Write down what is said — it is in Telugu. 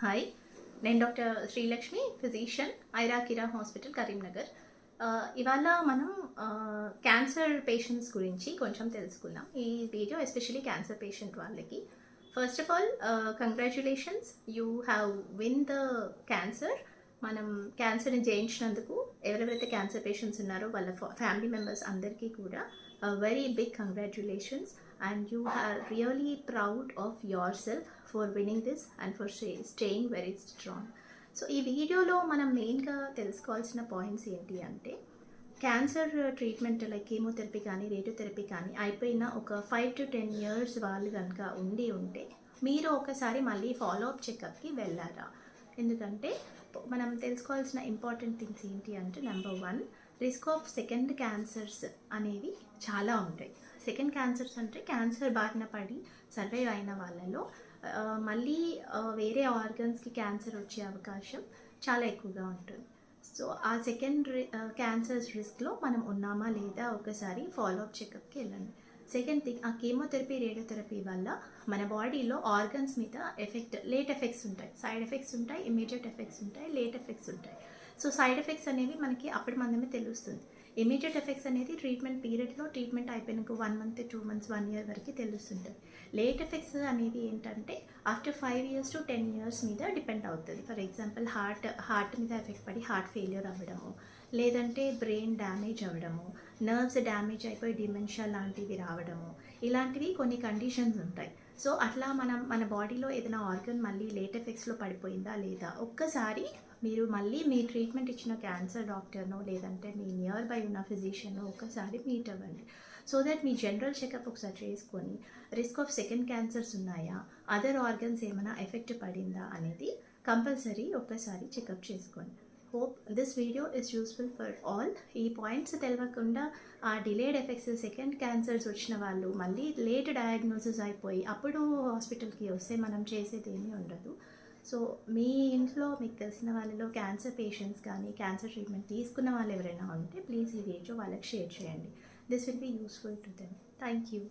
హాయ్, నేను డాక్టర్ శ్రీలక్ష్మి, ఫిజిషియన్, ఐరాకిరా హాస్పిటల్, కరీంనగర్. ఇవాళ మనం క్యాన్సర్ పేషెంట్స్ గురించి కొంచెం తెలుసుకుందాం. ఈ వీడియో ఎస్పెషలీ క్యాన్సర్ పేషెంట్ వాళ్ళకి. First of all congratulations, you have win the cancer. మనం క్యాన్సర్ని జయించినందుకు ఎవరెవరైతే క్యాన్సర్ పేషెంట్స్ ఉన్నారో వాళ్ళ ఫ్యామిలీ మెంబర్స్ అందరికీ కూడా very big congratulations. And you are really proud of yourself for winning this and for staying very strong. So ఈ వీడియోలో మనం మెయిన్గా తెలుసుకోవాల్సిన పాయింట్స్ ఏంటి అంటే, క్యాన్సర్ ట్రీట్మెంట్ లైక్ కీమోథెరపీ కానీ రేడియోథెరపీ కానీ అయిపోయిన ఒక 5 to 10 years వాళ్ళు కనుక ఉంటే మీరు ఒకసారి మళ్ళీ ఫాలోఅప్ చెకప్కి వెళ్ళారా? ఎందుకంటే మనం తెలుసుకోవాల్సిన ఇంపార్టెంట్ థింగ్స్ ఏంటి అంటే, number 1, risk of second cancers అనేవి చాలా ఉంటాయి. సెకండ్ క్యాన్సర్స్ అంటే క్యాన్సర్ బారిన పడి సర్వైవ్ అయిన వాళ్ళలో మళ్ళీ వేరే ఆర్గన్స్కి క్యాన్సర్ వచ్చే అవకాశం చాలా ఎక్కువగా ఉంటుంది. సో ఆ సెకండ్ క్యాన్సర్స్ రిస్క్లో మనం ఉన్నామా లేదా ఒకసారి ఫాలోఅప్ చెకప్కి వెళ్ళండి. సెకండ్ థింగ్, ఆ కీమోథెరపీ రేడియోథెరపీ వల్ల మన బాడీలో ఆర్గన్స్ మీద లేట్ ఎఫెక్ట్స్ ఉంటాయి. సైడ్ ఎఫెక్ట్స్ ఉంటాయి, ఇమీడియట్ ఎఫెక్ట్స్ ఉంటాయి, లేట్ ఎఫెక్ట్స్ ఉంటాయి. సో సైడ్ ఎఫెక్ట్స్ అనేవి మనకి అప్పటి మందమే తెలుస్తుంది. ఇమీడియట్ ఎఫెక్ట్స్ అనేది ట్రీట్మెంట్ పీరియడ్లో, ట్రీట్మెంట్ అయిపోయినాక 1 month, 2 months, 1 year వరకు తెలుస్తుంటుంది. లేట్ ఎఫెక్ట్స్ అనేవి ఏంటంటే ఆఫ్టర్ 5 years to 10 years మీద డిపెండ్ అవుతుంది. ఫర్ ఎగ్జాంపుల్ హార్ట్ మీద ఎఫెక్ట్ పడి హార్ట్ ఫెయిల్యూర్ అవ్వడము, లేదంటే బ్రెయిన్ డ్యామేజ్ అవ్వడము, నర్వ్స్ డ్యామేజ్ అయిపోయి డిమెన్షియా లాంటివి రావడము, ఇలాంటివి కొన్ని కండిషన్స్ ఉంటాయి. సో అట్లా మన బాడీలో ఏదైనా ఆర్గన్ మళ్ళీ లేట్ ఎఫెక్ట్స్లో పడిపోయిందా లేదా ఒక్కసారి మీరు మళ్ళీ మీ ట్రీట్మెంట్ ఇచ్చిన క్యాన్సర్ డాక్టర్నో లేదంటే మీ నియర్ బై ఉన్న ఫిజిషియన్ను ఒకసారి మీట్ అవ్వండి. So that me general checkup ఒకసారి చేసుకొని రిస్క్ ఆఫ్ సెకండ్ క్యాన్సర్స్ ఉన్నాయా, అదర్ ఆర్గన్స్ ఏమైనా ఎఫెక్ట్ పడిందా అనేది కంపల్సరీ ఒక్కసారి చెకప్ చేసుకోండి. Hope this video is useful for all. ఈ పాయింట్స్ తెలియకుండా ఆ డిలేడ్ ఎఫెక్ట్స్, సెకండ్ క్యాన్సర్స్ వచ్చిన వాళ్ళు మళ్ళీ లేట్ డయాగ్నోసిస్ అయిపోయి అప్పుడు హాస్పిటల్కి వస్తే మనం చేసేది ఏమీ ఉండదు. సో మీ ఇంట్లో మీకు తెలిసిన వాళ్ళలో క్యాన్సర్ పేషెంట్స్ కానీ క్యాన్సర్ ట్రీట్మెంట్ తీసుకున్న వాళ్ళు ఎవరైనా ఉంటే ప్లీజ్ ఈ వీడియో వాళ్ళకి షేర్ చేయండి. This will be useful to them. Thank you.